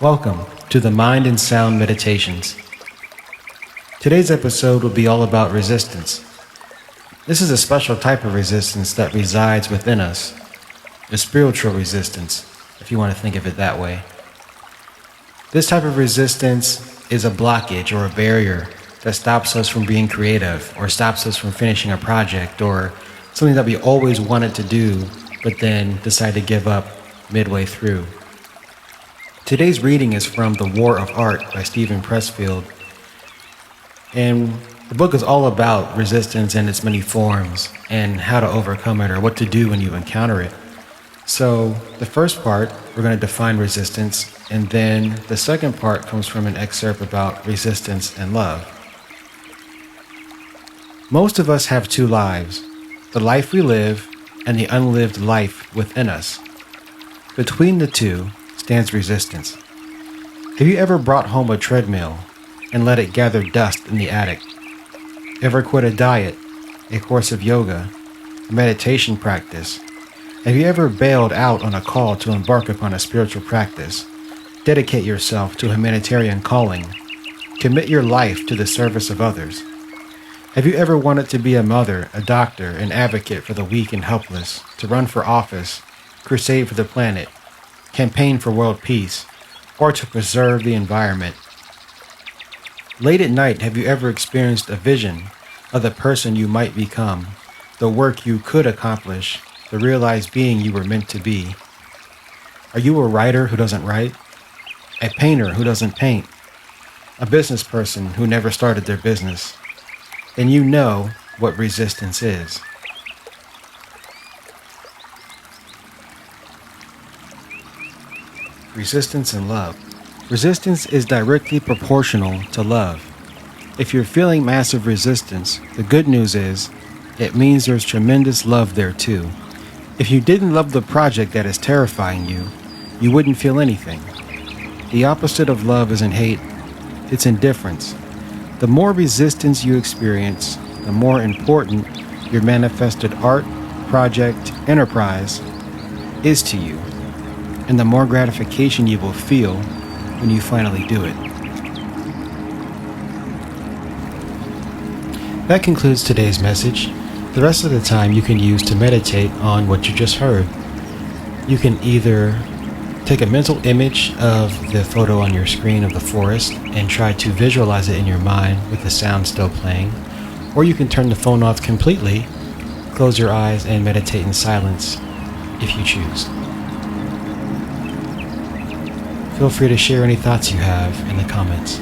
Welcome to the Mind and Sound Meditations. Today's episode will be all about resistance. This is a special type of resistance that resides within us, a spiritual resistance, if you want to think of it that way. This type of resistance is a blockage or a barrier that stops us from being creative or stops us from finishing a project or something that we always wanted to do but then decide to give up midway through. Today's reading is from The War of Art by Steven Pressfield, and the book is all about resistance and its many forms and how to overcome it or what to do when you encounter it. So the first part, we're going to define resistance, and then the second part comes from an excerpt about resistance and love. Most of us have two lives, the life we live and the unlived life within us. Between the two stands resistance. Have you ever brought home a treadmill and let it gather dust in the attic? Ever quit a diet, a course of yoga, a meditation practice? Have you ever bailed out on a call to embark upon a spiritual practice? Dedicate yourself to a humanitarian calling. Commit your life to the service of others. Have you ever wanted to be a mother, a doctor, an advocate for the weak and helpless, to run for office, crusade for the planet, campaign for world peace, or to preserve the environment? Late at night, have you ever experienced a vision of the person you might become, the work you could accomplish, the realized being you were meant to be? Are you a writer who doesn't write? A painter who doesn't paint? A business person who never started their business? Then you know what resistance is. Resistance and love. Resistance is directly proportional to love. If you're feeling massive resistance, the good news is it means there's tremendous love there too. If you didn't love the project that is terrifying you, you wouldn't feel anything. The opposite of love isn't hate, it's indifference. The more resistance you experience, the more important your manifested art, project, enterprise is to you, and the more gratification you will feel when you finally do it. That concludes today's message. The rest of the time you can use to meditate on what you just heard. You can either take a mental image of the photo on your screen of the forest and try to visualize it in your mind with the sound still playing, or you can turn the phone off completely, close your eyes, and meditate in silence if you choose. Feel free to share any thoughts you have in the comments.